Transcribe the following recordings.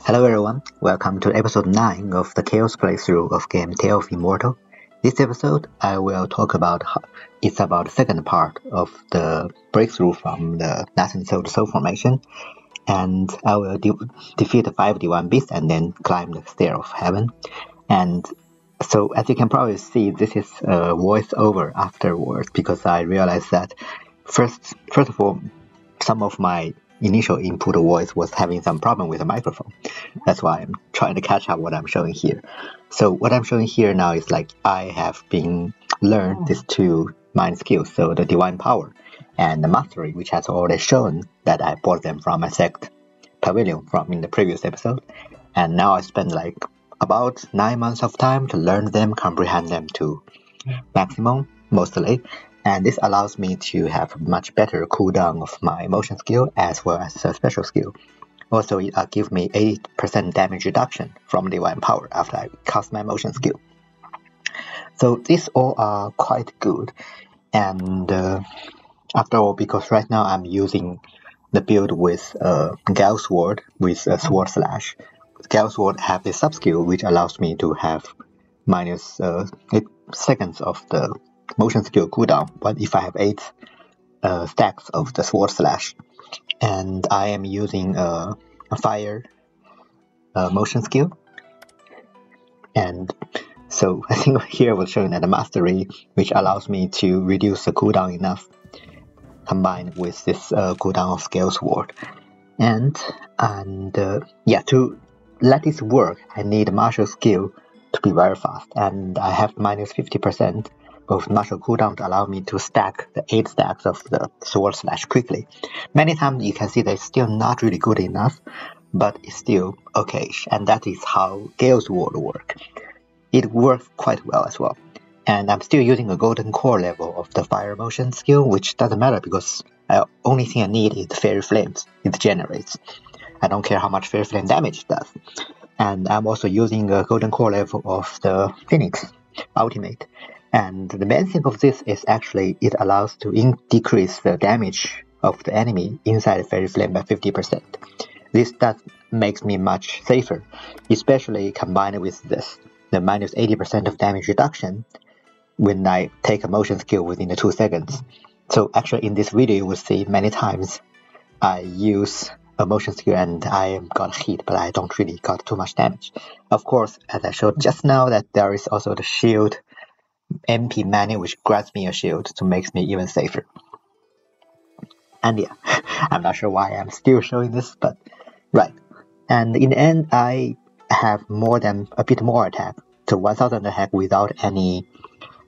Hello everyone, welcome to episode 9 of the Chaos playthrough of game Tale of Immortal. This episode I will talk about it's about the second part of the breakthrough from the Gouchen Soul formation, and I will defeat the 5 Dvine beasts and then climb the Stair of Heaven. And so as you can probably see, this is a voiceover afterwards because I realized that first of all, some of my initial input voice was having some problem with the microphone. That's why I'm trying to catch up what I'm showing here. So what I'm showing here now is like I have been learned these two mind skills, so the divine power and the mastery, which has already shown that I bought them from my sect pavilion from in the previous episode. And now I spend like about 9 months of time to learn them, comprehend them to maximum mostly. And this allows me to have a much better cooldown of my motion skill as well as a special skill. Also, it gives me 80% damage reduction from divine power after I cast my motion skill. So these all are quite good. And after all, because right now I'm using the build with Gale Sword with a Sword Slash. Gale Sword have this sub-skill which allows me to have minus 8 seconds of the motion skill cooldown, but if I have 8 stacks of the Sword Slash, and I am using a fire motion skill, and so I think here I was showing that the mastery, which allows me to reduce the cooldown enough, combined with this cooldown of Gale Sword, and yeah, to let this work, I need martial skill to be very fast, and I have minus 50% of martial cooldown to allow me to stack the 8 stacks of the Sword Slash quickly. Many times you can see that it's still not really good enough, but it's still okay, and that is how Gale Sword works. It works quite well as well. And I'm still using a golden core level of the fire motion skill, which doesn't matter because the only thing I need is the fairy flames it generates. I don't care how much fairy flame damage it does. And I'm also using a golden core level of the Phoenix ultimate. And the main thing of this is actually it allows to decrease the damage of the enemy inside the fairy flame by 50%. This makes me much safer, especially combined with this, the minus 80% of damage reduction when I take a motion skill within the 2 seconds. So actually in this video you will see many times I use a motion skill and I got hit, but I don't really got too much damage. Of course, as I showed just now, that there is also the shield MP menu which grants me a shield to make me even safer. And yeah, I'm not sure why I'm still showing this, but right. And in the end, I have a bit more attack, so 1000 attack without any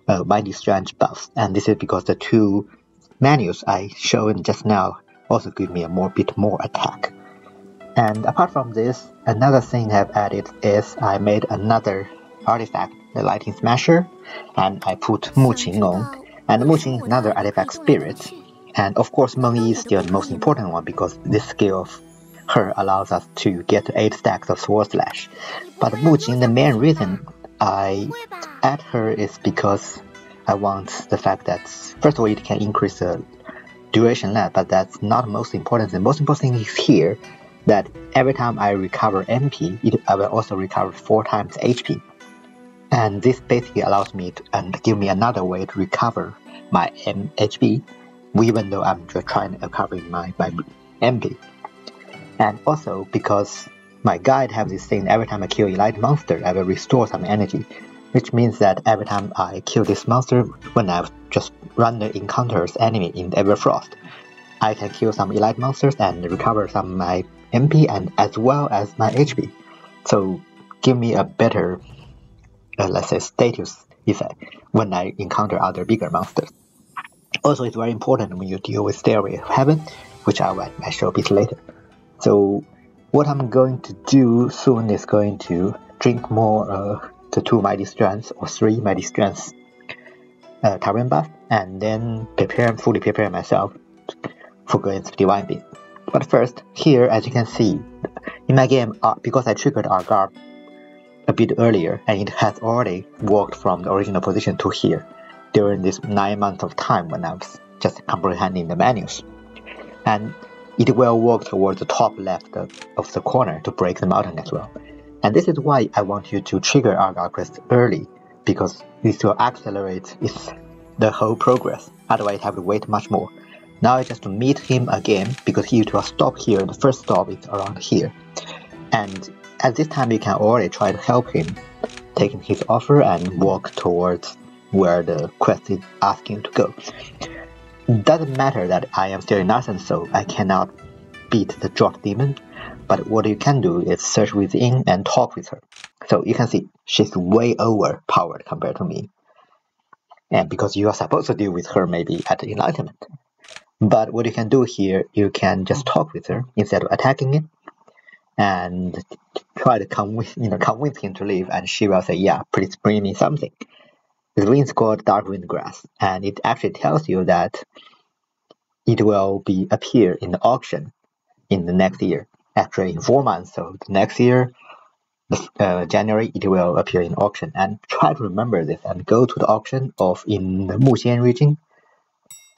mighty strength buffs. And this is because the 2 menus I showed just now also give me a bit more attack. And apart from this, another thing I've added is I made another artifact, the Lightning Smasher, and I put Mu Qing on, and Mu Qing is another artifact spirit, and of course Meng Yi is still the most important one because this skill of her allows us to get 8 stacks of Sword Slash. But Mu Qing, the main reason I add her is because I want the fact that first of all it can increase the duration length, but that's not the most important. The most important thing is here that every time I recover MP, I will also recover 4 times HP. And this basically allows me to give me another way to recover my HP, even though I'm just trying to recover my MP. And also because my guide has this thing, every time I kill elite monster, I will restore some energy, which means that every time I kill this monster, when I've just run the encounters enemy in Everfrost, I can kill some elite monsters and recover some of my MP and as well as my HP. So give me a better let's say status effect when I encounter other bigger monsters. Also, it's very important when you deal with Stairway of Heaven, which I will show a bit later. So what I'm going to do soon is going to drink more the 2 mighty strengths or 3 mighty strengths Tyrant buff, and then fully prepare myself for going to Divine Beast. But first, here as you can see in my game, because I triggered our guard a bit earlier, and it has already walked from the original position to here during this 9 months of time when I was just comprehending the menus. And it will walk towards the top left of the corner to break the mountain as well. And this is why I want you to trigger Argyle Crest early, because this will accelerate the whole progress. Otherwise, you have to wait much more. Now it's just to meet him again, because he will stop here. The first stop is around here. And at this time, you can already try to help him, taking his offer and walk towards where the quest is asking you to go. It doesn't matter that I am still in Narsen Soul, I cannot beat the Drought Demon, but what you can do is search within and talk with her. So you can see she's way overpowered compared to me. And because you are supposed to deal with her maybe at Enlightenment. But what you can do here, you can just talk with her instead of attacking it, and try to convince him to leave, and she will say, yeah, please bring me something. The ring is called Dark Wind Grass, and it actually tells you that it will appear in the auction in the next year. Actually, in 4 months, so the next year, January, it will appear in auction. And try to remember this and go to the auction in the Muxian region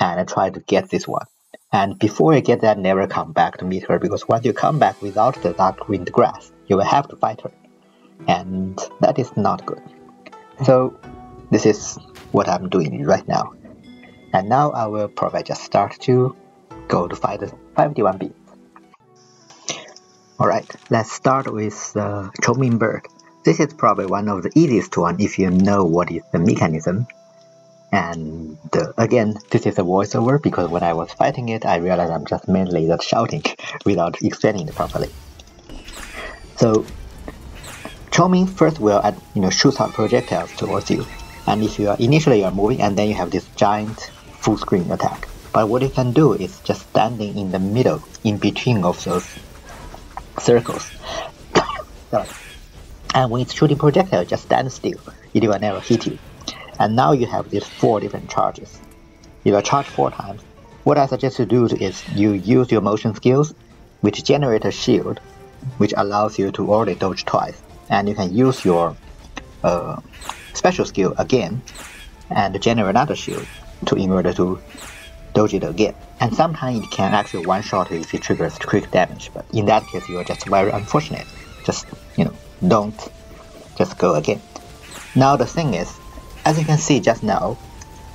and try to get this one. And before you get that, never come back to meet her, because once you come back without the Dark Wind Grass, you will have to fight her. And that is not good. So this is what I'm doing right now. And now I will probably just start to go to fight the 51 beats. Alright, let's start with the Chongming bird. This is probably one of the easiest one if you know what is the mechanism. And again, this is a voiceover, because when I was fighting it, I realized I'm just mainly just shouting without explaining it properly. So Chongming first will shoot out projectiles towards you. And if you are initially moving, and then you have this giant full screen attack. But what you can do is just standing in the middle, in between of those circles. And when it's shooting projectile, just stand still. It will never hit you. And now you have these 4 different charges. You will charge 4 times. What I suggest you do is you use your motion skills, which generate a shield, which allows you to already dodge twice. And you can use your special skill again and generate another shield in order to dodge it again. And sometimes it can actually one-shot if it triggers quick damage, but in that case you are just very unfortunate. Just don't just go again. Now the thing is, as you can see just now,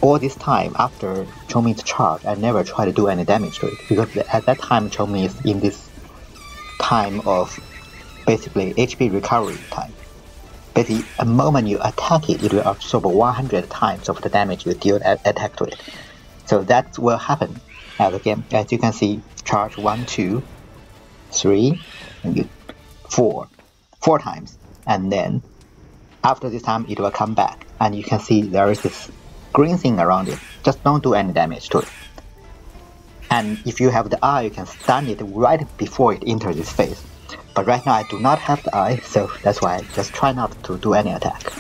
all this time after Chongming's charge, I never try to do any damage to it, because at that time Chongming is in this time of basically HP recovery time. Basically, the moment you attack it, it will absorb 100 times of the damage you deal attack to it. So that will happen as a game. As you can see, charge 1, 2, 3, and 4 times, and then after this time it will come back, and you can see there is this green thing around it. Just don't do any damage to it. And if you have the eye, you can stun it right before it enters this phase. But right now I do not have the eye, so that's why I just try not to do any attack.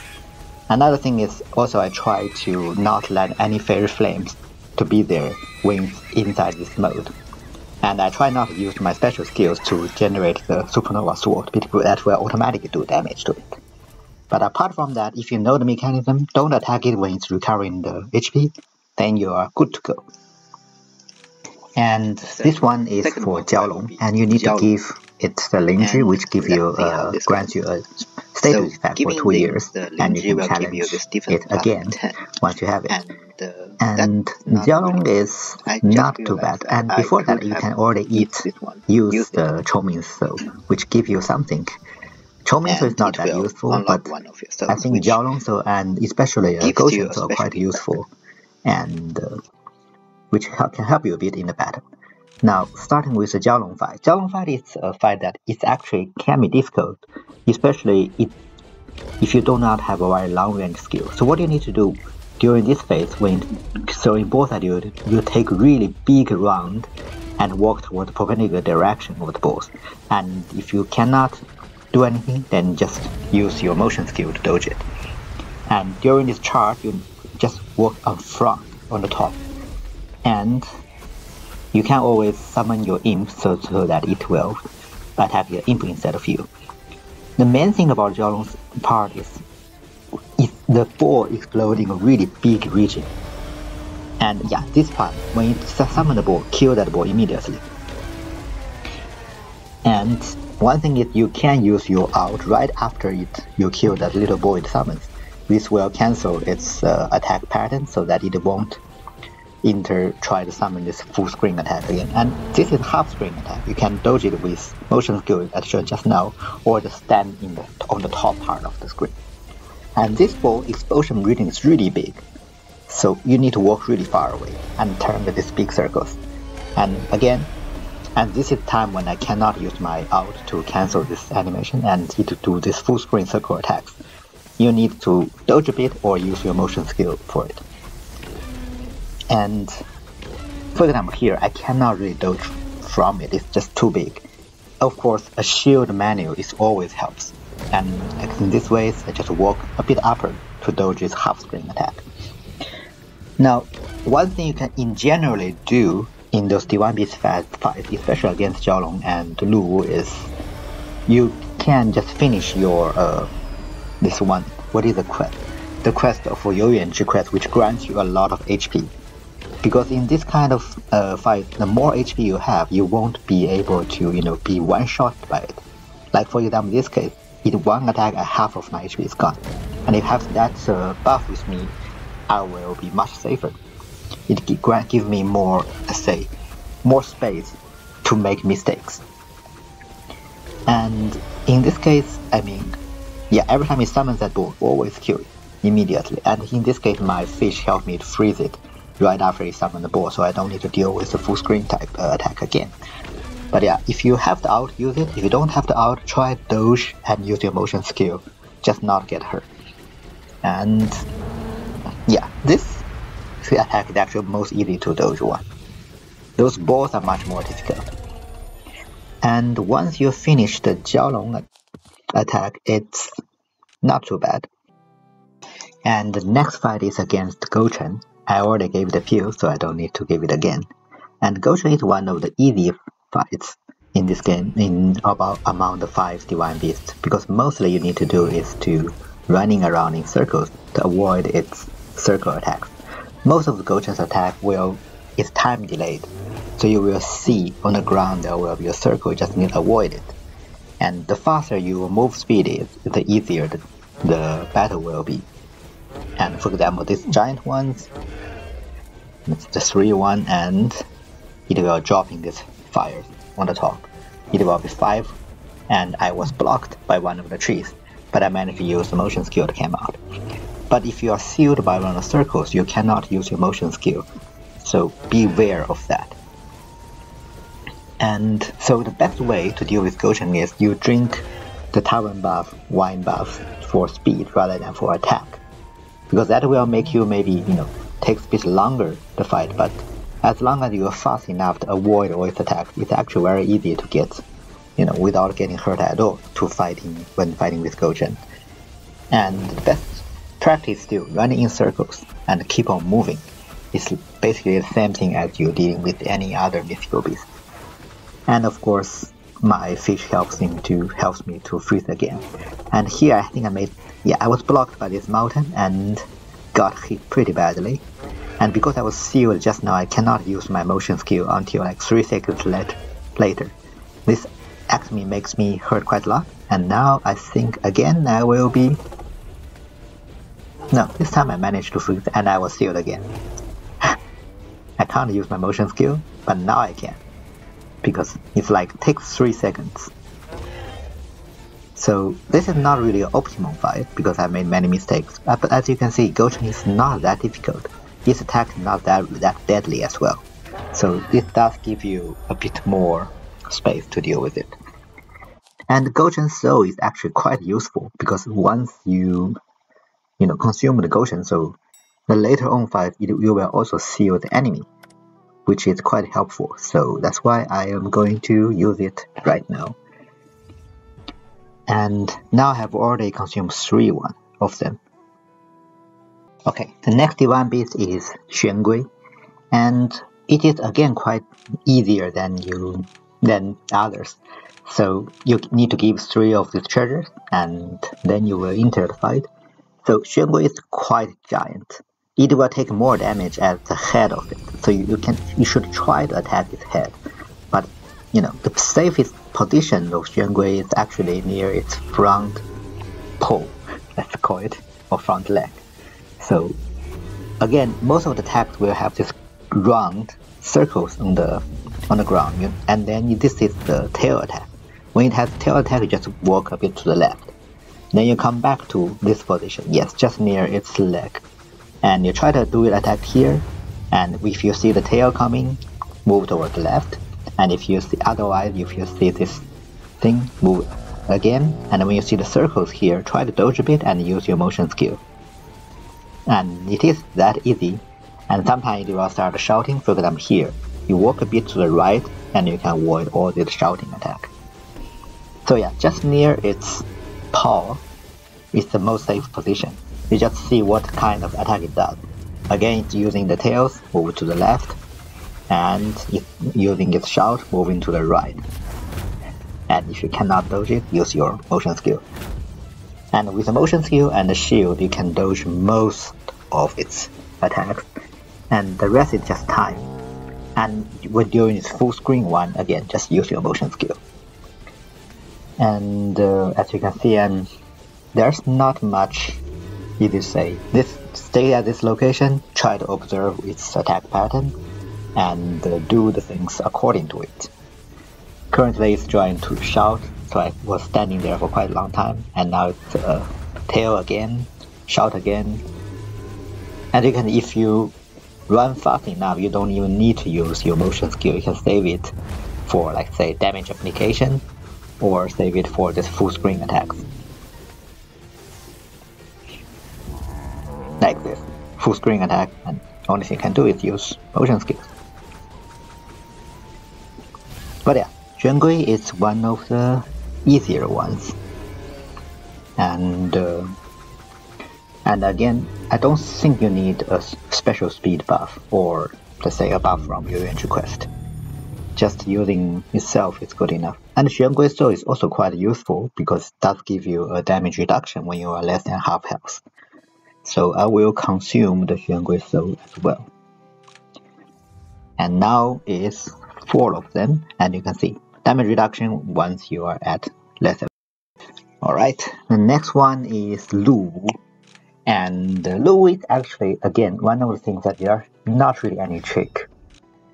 Another thing is also I try to not let any fairy flames to be there when inside this mode. And I try not to use my special skills to generate the Supernova Sword, because that will automatically do damage to it. But apart from that, if you know the mechanism, don't attack it when it's recovering the HP, then you are good to go. And this one is for Jiaolong, and you need to give it the Lingzhi, which grants you a status effect for 2 years, and you can challenge it again once you have it. And Jiaolong is not too bad, and before that you can already use the Chongming Soul, which gives you something. Chongming Soul is not that useful, but I think Jiaolong Soul and especially Gouchen Soul are quite useful, and which can help you a bit in the battle. Now, starting with the Jiaolong fight. Jiaolong fight is a fight that can be difficult, especially if you do not have a very long range skill. So what you need to do during this phase, when throwing both at you, you take really big round and walk toward the perpendicular direction of the boss. And if you cannot do anything, then just use your motion skill to dodge it. And during this charge, you just walk on front, on the top. And you can always summon your imp so that it will attack your imp instead of you. The main thing about Jiaolong's part is the ball explodes in a really big region. And yeah, this part, when you summon the ball, kill that ball immediately. And one thing is you can use your ult right after you kill that little boy it summons. This will cancel its attack pattern so that it won't try to summon this full screen attack again. And this is half screen attack. You can dodge it with motion skill as shown just now, or just stand on the top part of the screen. And this ball explosion reading is really big, so you need to walk really far away and turn these big circles. And again, and this is time when I cannot use my ult to cancel this animation and need to do this full screen circle attacks. You need to dodge a bit or use your motion skill for it. And for example here, I cannot really dodge from it, it's just too big. Of course, a shield menu is always helps. And in this way, I just walk a bit upper to dodge this half screen attack. Now, one thing you can generally do in those Dvine Beast fights, especially against Jiaolong and Luwu, is you can just finish your this one. What is the quest? The quest of Youyuanzhi quest, which grants you a lot of HP. Because in this kind of fight, the more HP you have, you won't be able to be one shot by it. Like for example, in this case, in one attack, half of my HP is gone. And if I have that buff with me, I will be much safer. It gives me more, more space to make mistakes. And in this case, I mean, yeah, every time it summons that ball, always kill it immediately. And in this case, my fish helped me to freeze it right after it summoned the ball, so I don't need to deal with the full screen type attack again. But yeah, if you have the ult, use it. If you don't have the ult, try dodge and use your motion skill, just not get hurt. And yeah, this attack is actually most easy to dodge one. Those balls are much more difficult. And once you finish the Jiaolong attack, it's not too bad. And the next fight is against Gouchen. I already gave it a few, so I don't need to give it again. And Gouchen is one of the easiest fights in this game among the 5 Dvine Beasts, because mostly you need to do is to running around in circles to avoid its circle attacks. Most of the Gouchen's attack is time delayed, so you will see on the ground there will be a circle, you just need to avoid it. And the faster your move speed is, the easier the battle will be. And for example, these giant ones, it's the 3-1, and it will drop in this fire on the top. It will be 5, and I was blocked by one of the trees, but I managed to use the motion skill to come out. But if you are sealed by one of the circles, you cannot use your motion skill, so beware of that. And so the best way to deal with Gouchen is you drink the tavern buff, wine buff for speed rather than for attack. Because that will make you maybe, takes a bit longer to fight, but as long as you are fast enough to avoid all its attacks, it's actually very easy to get, without getting hurt at all when fighting with Gouchen. And the best practice still running in circles and keep on moving. It's basically the same thing as you dealing with any other mythical beast. And of course, my fish helps me to freeze again. And here I think I was blocked by this mountain and got hit pretty badly. And because I was sealed just now, I cannot use my motion skill until like 3 seconds later. This actually makes me hurt quite a lot. And now I think again I will be... No, this time I managed to freeze and I was sealed again. I can't use my motion skill, but now I can. Because it's like takes 3 seconds. So this is not really an optimal fight because I made many mistakes. But as you can see, Gouchen is not that difficult. His attack is not that deadly as well. So this does give you a bit more space to deal with it. And Gouchen Soul is actually quite useful because once you consume the Gouchen Soul, the later on fight you will also seal the enemy, which is quite helpful. So that's why I am going to use it right now. And now I have already consumed 3 of them. Okay, the next Dvine Beast is Xuangui, and it is again quite easier than others. So you need to give 3 of these treasures, and then you will enter the fight. So Xuangui is quite giant. It will take more damage at the head of it, so you should try to attack its head. But the safest position of Xuangui is actually near its front pole, let's call it, or front leg. So again, most of the attacks will have this round circles on the ground, and then this is the tail attack. When it has tail attack, you just walk a bit to the left. Then you come back to this position, yes, just near its leg. And you try to do it attack here, and if you see the tail coming, move toward the left. And if you see this thing, move again. And when you see the circles here, try to dodge a bit and use your motion skill. And it is that easy. And sometimes you will start shouting. For example, here, you walk a bit to the right, and you can avoid all this shouting attack. So yeah, just near its paw is the most safe position. You just see what kind of attack it does. Again, it's using the tails, move to the left, and it's using its shout, moving to the right. And if you cannot dodge it, use your motion skill. And with the motion skill and the shield, you can dodge most of its attacks, and the rest is just time. And when during this full screen one, again, just use your motion skill. And as you can see, there's not much easy to say. Stay at this location, try to observe its attack pattern, and do the things according to it. Currently it's trying to shout, so I was standing there for quite a long time, and now it's tail again, shout again. And if you run fast enough, you don't even need to use your motion skill. You can save it for, like, say, damage application, or save it for this full screen attacks. Like this, full screen attack, and only thing you can do is use motion skills. But yeah, Xuangui is one of the easier ones. And again, I don't think you need a special speed buff, or let's say a buff from your entry quest. Just using itself is good enough. And Xuangui Soul is also quite useful because it does give you a damage reduction when you are less than half health. So I will consume the Xuangui Soul as well. And now is 4 of them, and you can see damage reduction once you are at less health. Alright, the next one is Luwu. And Luwu is actually, again, one of the things that there are not really any trick.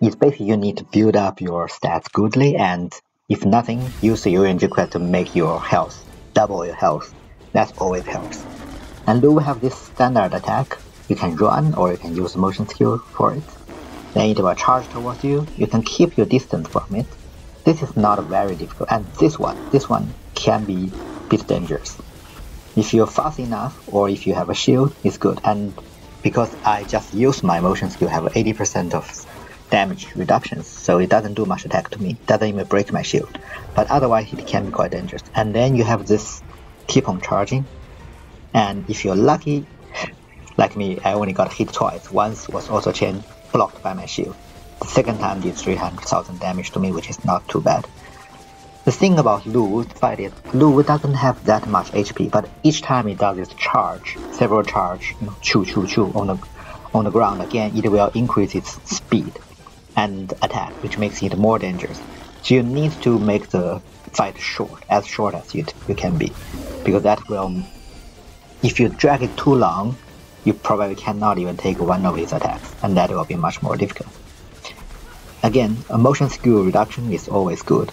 It's basically you need to build up your stats goodly, and if nothing, use the UNG quest to make your health, double your health. That always helps. And Luwu have this standard attack. You can run, or you can use motion skill for it. Then it will charge towards you. You can keep your distance from it. This is not very difficult, and this one can be a bit dangerous. If you're fast enough, or if you have a shield, it's good. And because I just use my motion skill, I have 80% of damage reductions, so it doesn't do much attack to me, doesn't even break my shield, but otherwise it can be quite dangerous. And then you have this keep on charging, and if you're lucky, like me, I only got hit twice. Once was also chain blocked by my shield. The second time did 300,000 damage to me, which is not too bad. The thing about Luwu fight is Luwu doesn't have that much HP, but each time it does this charge, several charge, chew on the ground again, it will increase its speed and attack, which makes it more dangerous. So you need to make the fight short as you can be, because that will, if you drag it too long, you probably cannot even take one of his attacks, and that will be much more difficult. Again, a motion skill reduction is always good,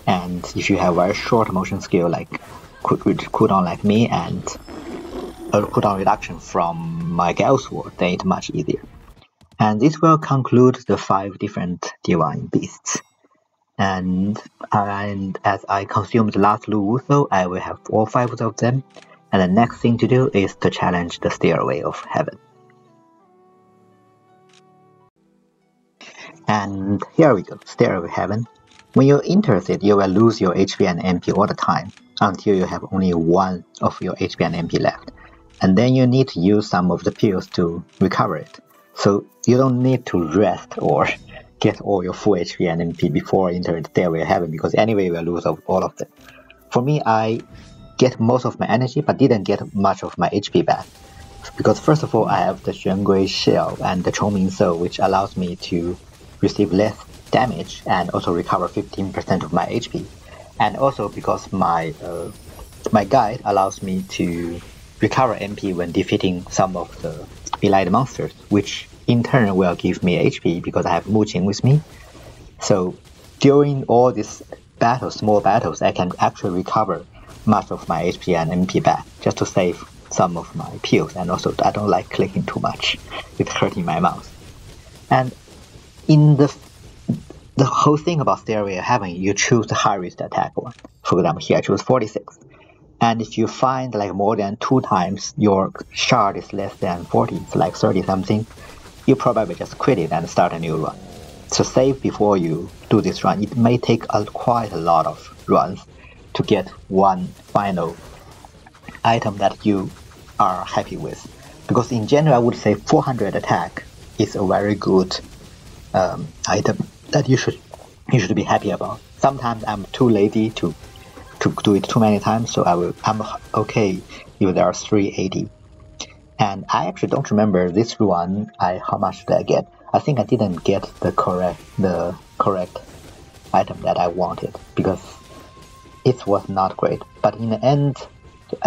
and if you have very short motion skill like cooldown like me, and a cooldown reduction from my Gouchen Soul, then it's much easier. And this will conclude the 5 different Dvine beasts. And as I consume the last Luwu Soul, I will have all 5 of them. And the next thing to do is to challenge the Stairway of Heaven. And here we go, Stairway of Heaven. When you enter it, you will lose your HP and MP all the time, until you have only 1 of your HP and MP left. And then you need to use some of the pills to recover it. So you don't need to rest or get all your full HP and MP before entering the Stairway of Heaven, because anyway you will lose all of them. For me, I get most of my energy, but didn't get much of my HP back. Because first of all, I have the Xuangui Soul and the Chongming Soul, which allows me to receive less damage and also recover 15% of my HP. And also because my guide allows me to recover MP when defeating some of the elite monsters, which in turn will give me HP because I have Muqing with me. So during all these battles, small battles, I can actually recover much of my HP and MP back just to save some of my pills, and also I don't like clicking too much. It's hurting my mouse. And in the whole thing about Stairway having, you choose the highest attack one. For example, here I choose 46. And if you find like more than 2 times your shard is less than 40, it's like 30 something, you probably just quit it and start a new run. So save before you do this run. It may take quite a lot of runs to get one final item that you are happy with. Because in general, I would say 400 attack is a very good item that you should be happy about. Sometimes I'm too lazy to do it too many times, so I'm okay if there are 380. And I actually don't remember this one. How much did I get? I think I didn't get the correct item that I wanted because it was not great. But in the end,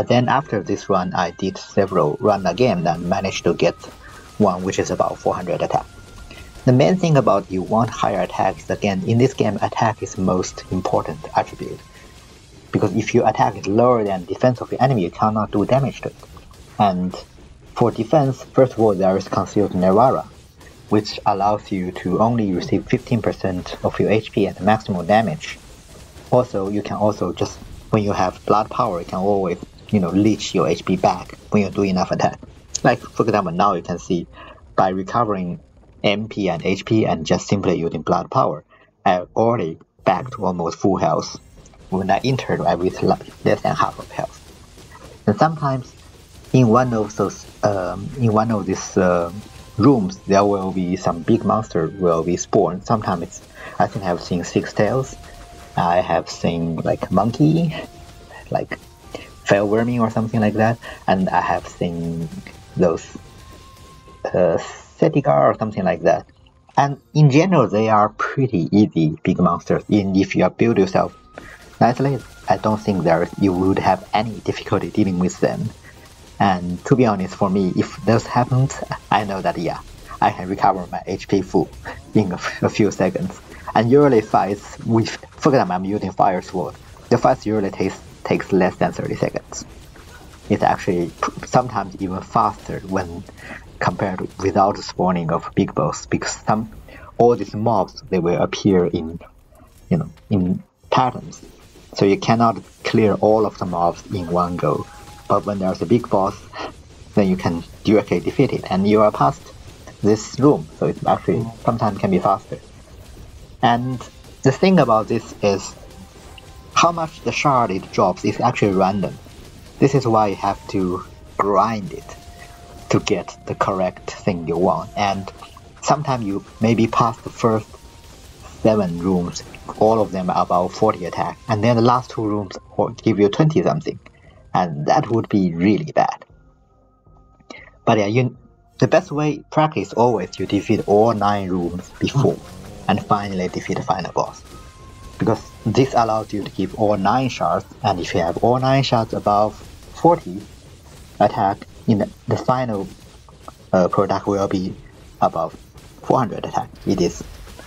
then after this run, I did several runs again and managed to get one which is about 400 attack. The main thing about you want higher attack is, again, in this game, attack is the most important attribute. Because if your attack is lower than defense of your enemy, you cannot do damage to it. And for defense, first of all, there is Concealed Nirvana, which allows you to only receive 15% of your HP and maximum damage. Also, you can also just, when you have blood power, you can always, leech your HP back when you do enough attack. Like, for example, now you can see, by recovering MP and HP and just simply using blood power, I already back to almost full health. When I entered, I was less than half of health. And sometimes, in one of these rooms, there will be some big monster will be spawned. Sometimes I think I've seen 6 tails. I have seen like monkey, like fell vermin or something like that, and I have seen those Setigar or something like that. And in general, they are pretty easy big monsters. And if you build yourself nicely, I don't think you would have any difficulty dealing with them. And to be honest, for me, if this happens, I know that I can recover my HP full in a few seconds. And usually fights with, for example, I'm using Fire Sword. The fights usually takes less than 30 seconds. It's actually sometimes even faster when compared to without spawning of big boss, because all these mobs, they will appear in patterns. So you cannot clear all of the mobs in one go. But when there's a big boss, then you can directly defeat it, and you are past this room. So it actually sometimes can be faster. And the thing about this is how much the shard it drops is actually random. This is why you have to grind it to get the correct thing you want. And sometimes you maybe pass the first 7 rooms, all of them are about 40 attack, and then the last 2 rooms give you 20 something, and that would be really bad. But the best way practice always you defeat all 9 rooms before and finally defeat the final boss, because this allows you to give all 9 shards, and if you have all 9 shards above 40 attack, in the final product will be above 400 attack.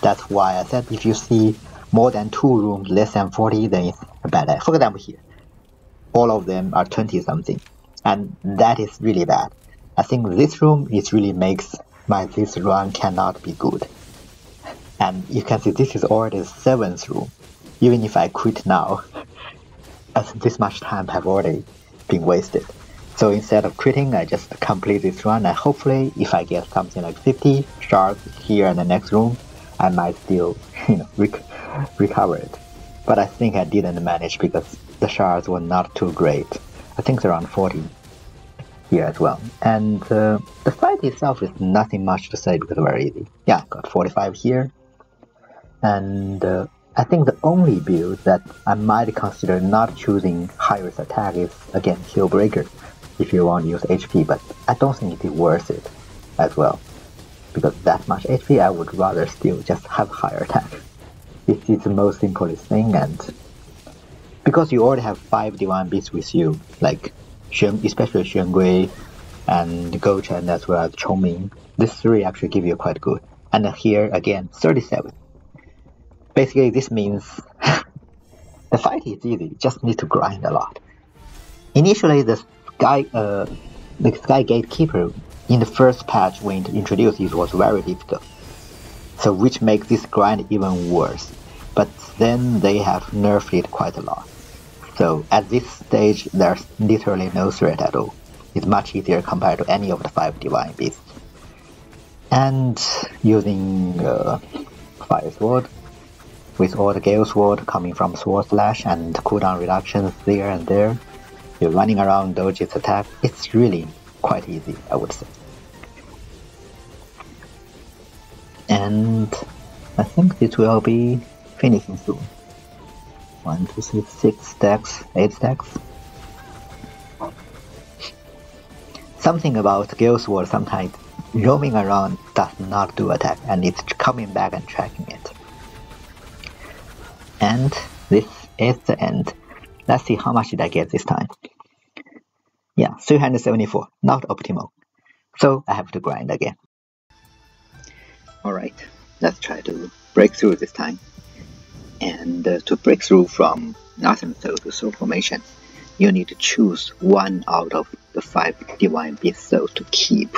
That's why I said if you see more than 2 rooms less than 40, then it's a bad idea. For example, here, all of them are 20 something, and that is really bad. I think this room really makes this run cannot be good. And you can see this is already the 7th room. Even if I quit now, this much time have already been wasted. So instead of quitting, I just complete this run, and hopefully if I get something like 50 shards here in the next room, I might still recover it. But I think I didn't manage because the shards were not too great. I think it's around 40 here as well. And the fight itself is nothing much to say because it's very easy. Yeah, got 45 here. And I think the only build that I might consider not choosing highest attack is, again, Hillbreaker, if you want to use HP, but I don't think it is worth it as well. Because that much HP, I would rather still just have higher attack. this is the most simplest thing, and because you already have 5 Divine Beasts with you, like especially Xuangui and Gouchen as well as Chongming, these 3 actually give you quite good. And here again, 37. Basically, this means the fight is easy, you just need to grind a lot. Initially, the Sky Gatekeeper in the first patch when introduced it was very difficult, so which makes this grind even worse. But then they have nerfed it quite a lot. So at this stage, there's literally no threat at all. It's much easier compared to any of the 5 Divine Beasts. And using Fire Sword, with all the Gale Sword coming from Sword Slash and cooldown reductions there and there, you're running around dodge its attack. It's really quite easy, I would say. And I think this will be finishing soon. 1, 2, 3, 6 stacks, 8 stacks. Something about Gale Sword sometimes roaming around does not do attack, and it's coming back and tracking it. And this is the end. Let's see how much did I get this time. Yeah, 374, not optimal. So I have to grind again. Alright, let's try to break through this time. And to break through from Northern Soul to Soul Formation, you need to choose 1 out of the 5 Divine Beast Souls to keep.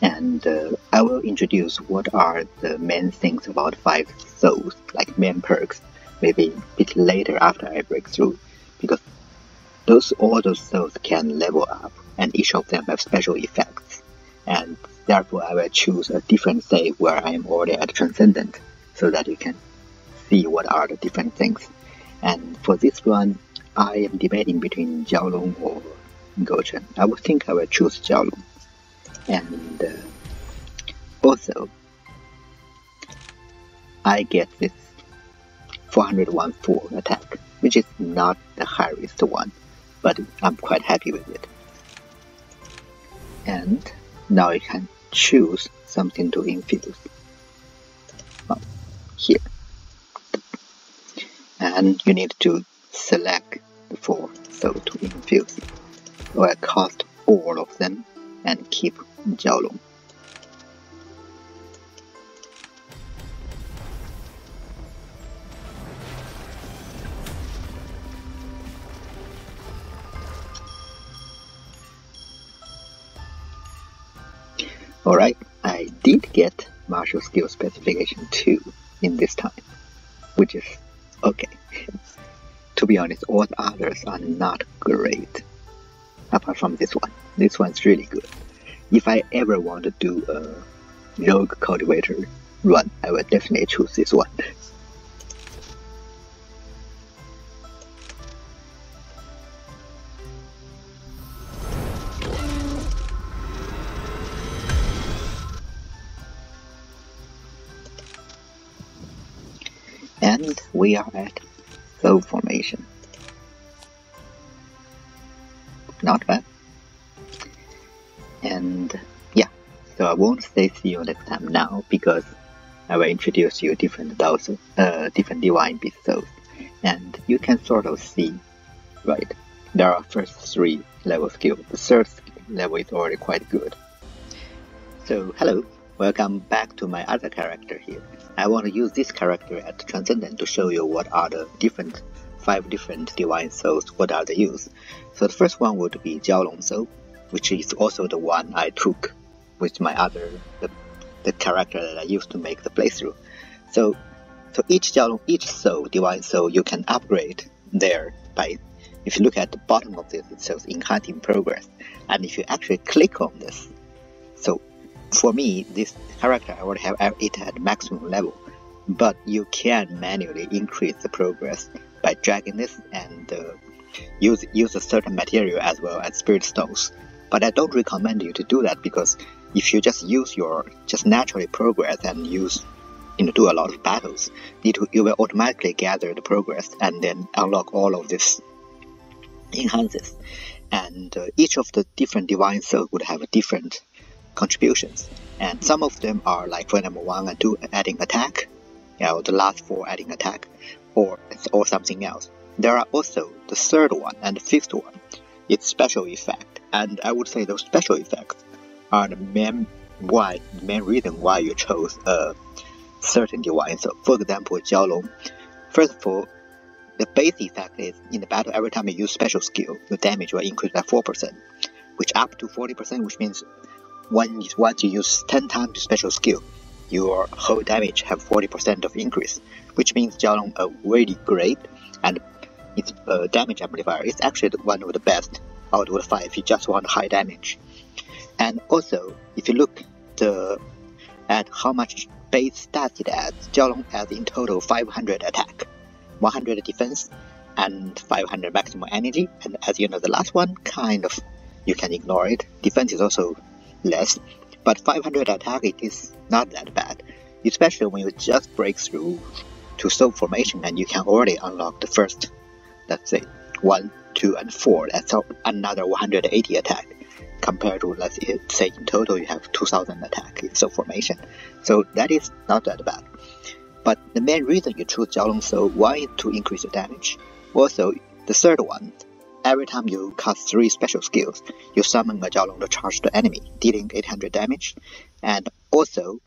And I will introduce what are the main things about 5 souls, like main perks, maybe a bit later after I break through, because all those souls can level up, and each of them have special effects. And therefore I will choose a different save where I am already at Transcendent, so that you can see what are the different things. And for this one, I am debating between Jiaolong or Gouchen. I would think I will choose Jiaolong. And also, I get this 401 full attack, which is not the highest one, but I'm quite happy with it. And now you can choose something to infuse. Here. And you need to select the 4 souls to infuse. So I cast all of them and keep Jiaolong. Alright, I did get Martial Skill Specification 2 in this time, which is okay. To be honest, all the others are not great, apart from this one. This one's really good. If I ever want to do a Rogue Cultivator run, I will definitely choose this one. And we are at Soul Formation. Not bad. And yeah, so I won't say see you next time now, because I will introduce you different Divine Beast Souls, and you can sort of see, right? There are first 3 level skill. The 3rd level is already quite good. So hello, welcome back to my other character here. I want to use this character at Transcendent to show you what are the 5 different Divine Souls, what are the use. So the first one would be Jiaolong Soul, which is also the one I took with my the character that I used to make the playthrough. So each soul, Divine Soul, you can upgrade there by, if you look at the bottom of this, it says Enhancing Progress, and if you actually click on this, so for me, this character I already have it at maximum level, but you can manually increase the progress by dragging this and use a certain material as well as spirit stones. But I don't recommend you to do that, because if you just use your naturally progress and do a lot of battles, you will automatically gather the progress and then unlock all of this enhances. And each of the different Divine Souls would have different contributions, and some of them are like, for example, 1 and 2 adding attack, the last 4 adding attack, or something else. There are also the third one and the fifth one. It's special effect, and I would say those special effects are the main reason why you chose a certain Dvine. So, for example, Jiaolong. First of all, the base effect is in the battle, every time you use special skill, your damage will increase by 4%, which up to 40%, which means once you use 10 times the special skill, your whole damage have 40% of increase, which means Jiaolong are really great, and its damage amplifier is actually one of the best out of the 5 if you just want high damage. And also, if you look at how much base stats it adds, Jiaolong adds in total 500 attack, 100 defense, and 500 maximum energy. And as you know, the last one, kind of, you can ignore it. Defense is also less, but 500 attack, it is not that bad, especially when you just break through to Soul formation and you can already unlock the first, let's say, 1, 2, and 4. That's another 180 attack, compared to, let's say, in total you have 2000 attack in Soul formation. So that is not that bad. But the main reason you choose Jiaolong Soul, one is to increase your damage. Also, the third one, every time you cast 3 special skills, you summon a Jiaolong to charge the enemy, dealing 800 damage. And also,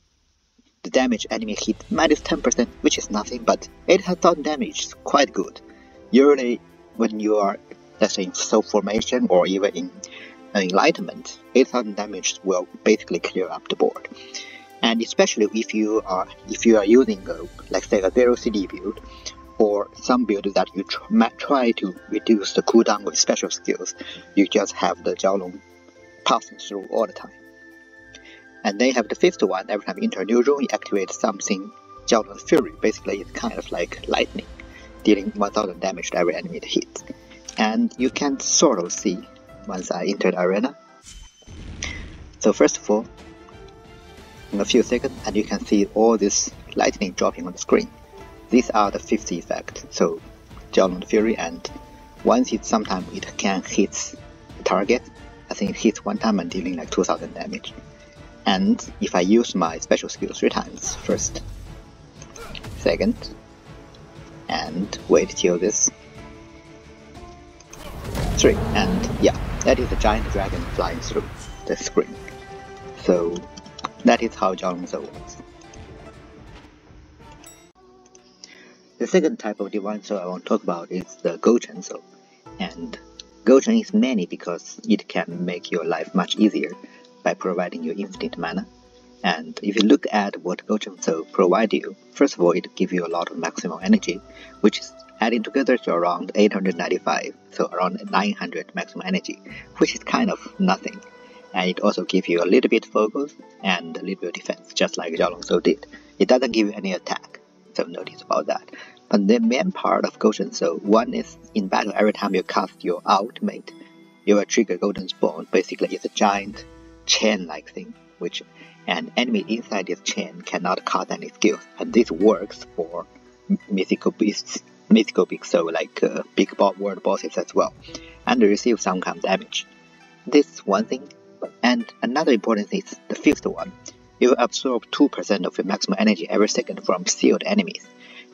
the damage enemy hit minus 10%, which is nothing, but 8,000 damage is quite good. Usually, when you are, let's say, in Soul formation or even in Enlightenment, 8,000 damage will basically clear up the board. And especially if you are using let's say a 0 CD build, or some build that you try to reduce the cooldown with special skills, you just have the Jiaolong passing through all the time. And then you have the fifth one, every time you enter a new room, you activate something, Jiaolong's Fury. Basically, it's kind of like lightning, dealing 1000 damage to every enemy it hits. And you can sort of see once I enter the arena. So first of all, in a few seconds, and you can see all this lightning dropping on the screen. These are the 50 effect. So Jiaolong Fury, and once sometimes it can hit the target. I think it hits 1 time and dealing like 2000 damage. And if I use my special skill 3 times, first, second, and wait till this 3, and yeah, that is a giant dragon flying through the screen. So that is how Jiaolong Soul works. The second type of Dvine Soul I want to talk about is the Gouchen Soul. And Gouchen is mainly because it can make your life much easier by providing you infinite mana. And if you look at what Gouchen Soul provides you, first of all, it gives you a lot of maximum energy, which is adding together to around 895, so around 900 maximum energy, which is kind of nothing. And it also gives you a little bit focus and a little bit of defense, just like Jiaolong Soul did. It doesn't give you any attack, so notice about that. But the main part of Gouchen Soul, one is in battle, every time you cast your ultimate, you will trigger Golden Spawn. Basically, it's a giant chain-like thing, which an enemy inside this chain cannot cast any skills. And this works for mythical beasts, so like big world bosses as well, and receive some kind of damage. This one thing. And another important thing is the fifth one. You will absorb 2% of your maximum energy every second from sealed enemies.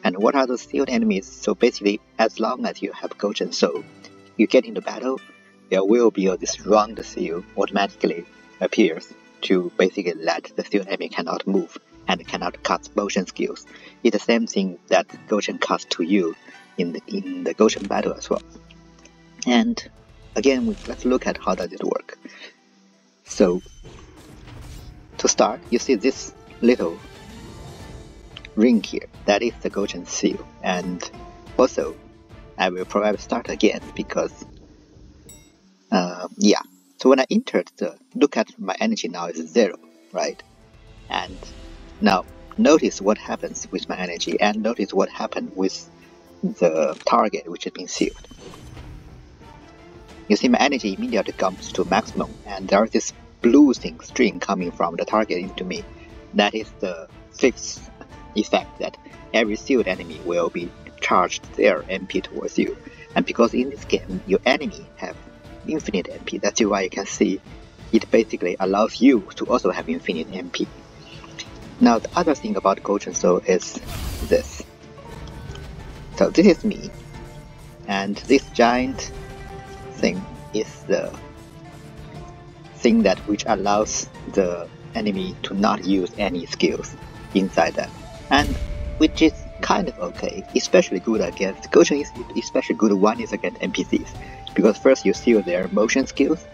And what are those sealed enemies? So basically, as long as you have Gouchen Soul, you get into battle, there will be this round seal automatically appears to basically let the sealed enemy cannot move and cannot cast motion skills. It's the same thing that Gouchen casts to you in the Gouchen battle as well. And again, let's look at how does it work. So, to start, you see this little ring here, that is the Gouchen seal. And also, I will probably start again because, so when I entered look at my energy now is 0, right? And now, notice what happens with my energy, and notice what happened with the target which has been sealed. You see my energy immediately comes to maximum, and there is this blue string coming from the target into me. That is the fifth effect, that every sealed enemy will be charged their MP towards you. And because in this game your enemy have infinite MP, that's why you can see it basically allows you to also have infinite MP. Now the other thing about Gouchen Soul is this. So this is me, and this giant thing is the thing that which allows the enemy to not use any skills inside them, and which is kind of okay, especially good against Gouchen is especially good one is against NPCs, because first you seal their motion skills,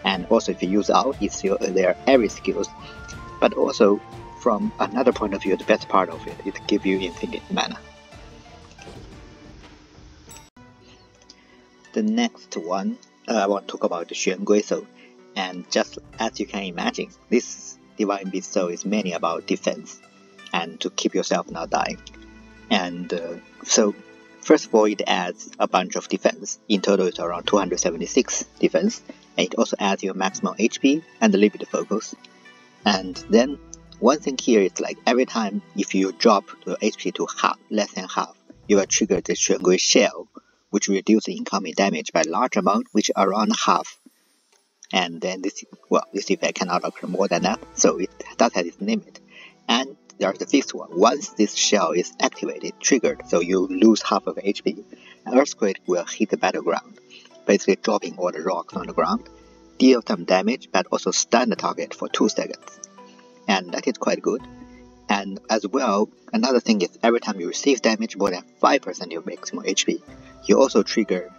and also if you use out, you seal their every skills, but also from another point of view, the best part of it is to give you infinite mana. The next one, I want to talk about the Xuangui Soul, and just as you can imagine, this Divine Beast Soul is mainly about defense, and to keep yourself not dying. And so, first of all, it adds a bunch of defense. In total, it's around 276 defense, and it also adds your maximum HP and the limited focus. And then, one thing here is like every time if you drop the HP to half, less than half, you will trigger the Xuangui Shell, which reduces incoming damage by a large amount, which is around half. And then this effect cannot occur more than that, so it does have its limit. And there's the fifth one. Once this shell is activated, triggered, so you lose half of HP, an earthquake will hit the battleground, basically dropping all the rocks on the ground, deal some damage, but also stun the target for 2 seconds. And that is quite good. And as well, another thing is every time you receive damage more than 5% of your maximum HP, you also trigger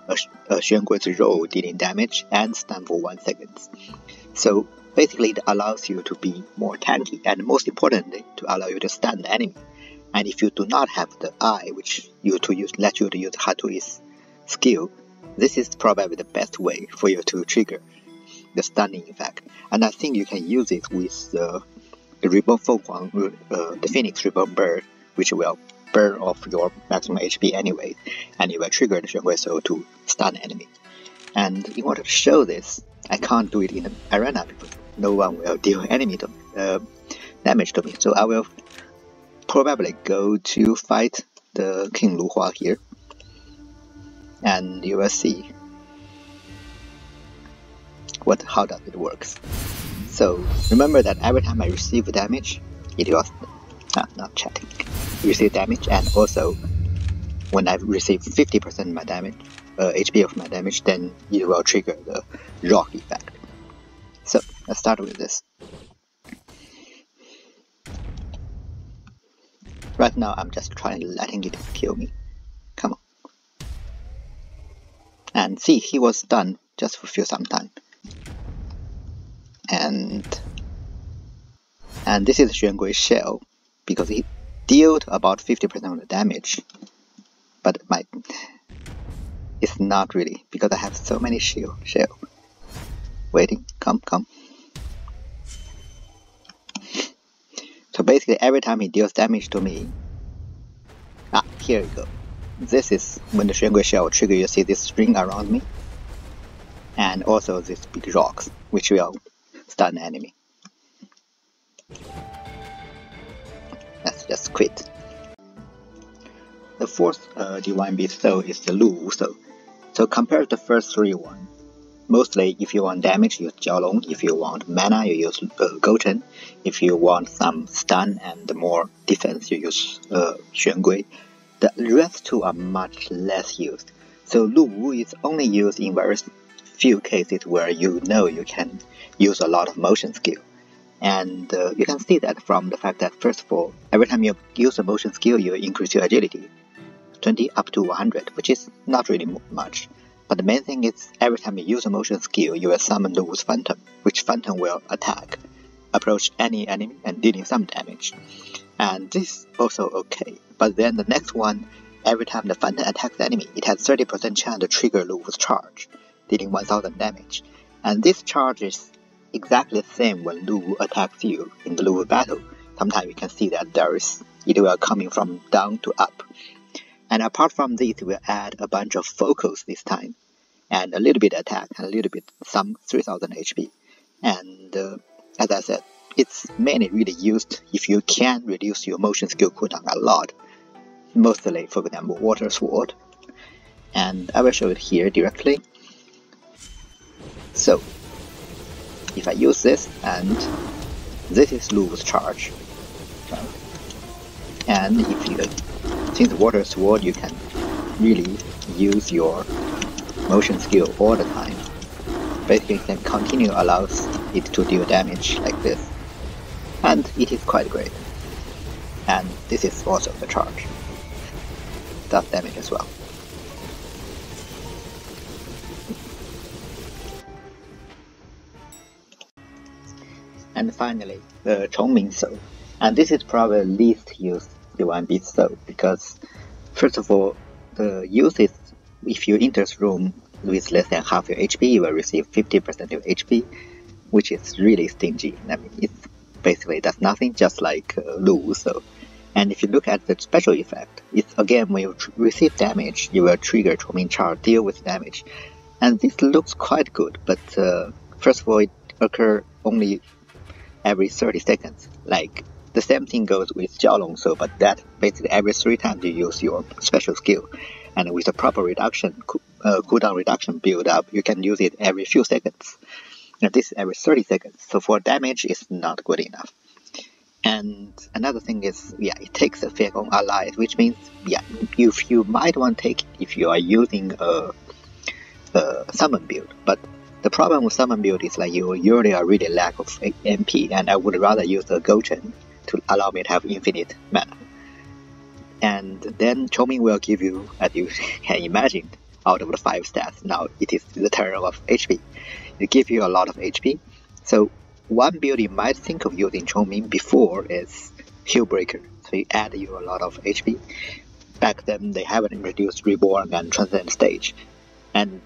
a Xuangui's roll dealing damage and stun for 1 second. So basically it allows you to be more tanky, and most importantly to allow you to stun the enemy. And if you do not have the eye which let you to use Hatui's skill, this is probably the best way for you to trigger the stunning effect. And I think you can use it with the Reborn Folkwang, the Phoenix Reborn Bird, which will burn off your maximum HP anyway, and you will trigger the Xuangui Soul to stun the enemy. And in order to show this, I can't do it in the arena because no one will deal enemy damage to me. So I will probably go to fight the King Luwu here, and you will see how does it works. So remember that every time I receive damage, it was not chatting. Receive damage, and also when I receive 50% of my damage, HP of my damage, then it will trigger the rock effect. So let's start with this. Right now I'm just letting it kill me. Come on. And see, he was stunned just for some time. And this is Xuangui Shell, because he dealt about 50% of the damage, but it's not really, because I have so many shell. Waiting, come. So basically every time he deals damage to me, here you go. This is when the Xuangui Shell trigger, you see this string around me, and also these big rocks, which will stun the enemy. Let's just quit. The fourth Divine Beast Soul is the Luwu Soul. So compared to the first three ones, mostly if you want damage, you use Jiaolong. If you want mana, you use Gouchen. If you want some stun and more defense, you use Xuangui. The rest two are much less used. So Luwu is only used in very few cases where you can use a lot of motion skill. And you can see that from the fact that, first of all, every time you use a motion skill, you increase your agility 20 up to 100, which is not really much. But the main thing is, every time you use a motion skill, you will summon Luwu's Phantom, which Phantom will attack, approach any enemy, and dealing some damage. And this is also okay. But then the next one, every time the Phantom attacks the enemy, it has 30% chance to trigger Luwu's charge, dealing 1000 damage. And this charge is exactly the same when Luwu attacks you in the Luwu battle. Sometimes you can see that it will coming from down to up. And apart from this, we'll add a bunch of focus this time, and a little bit attack, and a little bit some 3000 HP. And as I said, it's mainly really used if you can reduce your motion skill cooldown a lot. Mostly, for example, Water Sword. And I will show it here directly. So if I use this, and this is Luwu's charge, side. And if you, since Water Sword, you can really use your motion skill all the time. Basically, you can continue allows it to deal damage like this, and it is quite great. And this is also the charge, does damage as well. And finally, the Chongming Soul, and this is probably the least used Dvine Beast Soul, because first of all, the use is if you enter this room with less than half your HP, you will receive 50% of your HP, which is really stingy. I mean, it basically does nothing, just like Luwu Soul. And if you look at the special effect, it's again when you receive damage, you will trigger Chongming Charge, deal with damage. And this looks quite good, but first of all, it occurs only every 30 seconds. Like, the same thing goes with Jiaolong Soul, but that basically every 3 times you use your special skill. And with a proper reduction, cooldown reduction build up, you can use it every few seconds. And this is every 30 seconds, so for damage it's not good enough. And another thing is, yeah, it takes effect on allies, which means, yeah, if you might want to take if you are using a summon build, but the problem with summon build is like you usually are really lack of MP, and I would rather use a Gouchen to allow me to have infinite mana. And then Chongming will give you, as you can imagine, out of the 5 stats, now it is the turn of HP. It gives you a lot of HP. So one build you might think of using Chongming before is Hillbreaker. So you add you a lot of HP. Back then they haven't introduced Reborn and Transcend stage. And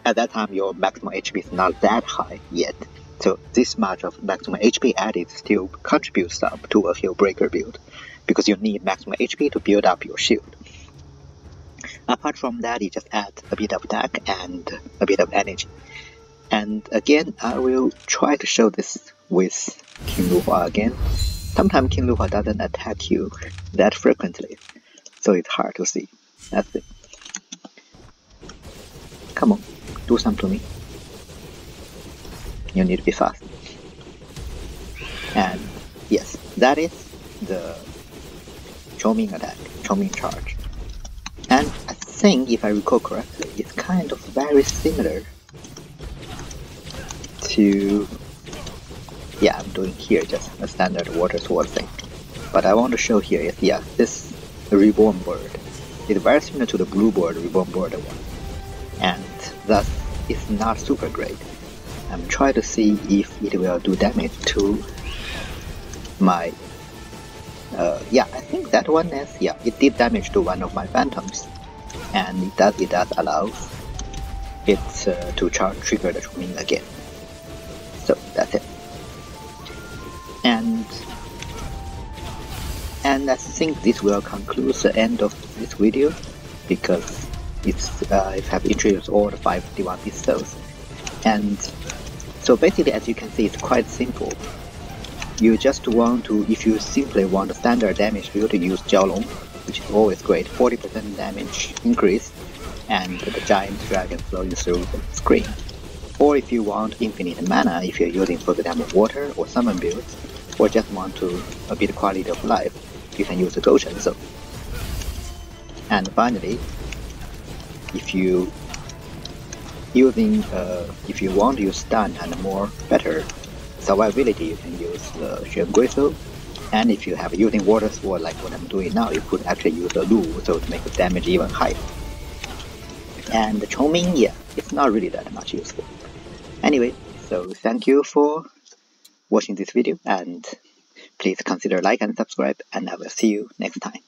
at that time your maximum HP is not that high yet. So this much of maximum HP added still contributes some to a Hillbreaker build, because you need maximum HP to build up your shield. Apart from that, you just add a bit of attack and a bit of energy. And again, I will try to show this with King Luhua again. Sometimes King Luhua doesn't attack you that frequently, so it's hard to see. That's it. Come on, do something to me. You need to be fast. And yes, that is the Chongming attack, Chongming charge. And I think, if I recall correctly, it's kind of very similar to, yeah, I'm doing here just a standard Water Sword thing. But I want to show here is, yeah, this Reborn Bird is very similar to the Blue Bird, Reborn Bird one. And thus, it's not super great. I'm trying to see if it will do damage to my yeah, I think that one is, yeah, it did damage to one of my phantoms, and it does allow it to trigger the Chongming again. So that's it. And I think this will conclude the end of this video, because it's I have introduced all the 5 Dvine Beast Souls. And so basically, as you can see, it's quite simple. You just want to, if you simply want a standard damage build, to use Jiaolong, which is always great, 40% damage increase, and the giant dragon flowing through the screen. Or if you want infinite mana, if you're using, for example, water or summon builds, or just want to a bit quality of life, you can use the Gouchen Soul. And finally, if you want to use stun and more better survivability, you can use the Xuangui Soul. And if you have using Water Sword like what I'm doing now, you could actually use the Luwu Soul to make the damage even higher. And the Chongming, yeah, it's not really that much useful. Anyway, so thank you for watching this video, and please consider like and subscribe, and I will see you next time.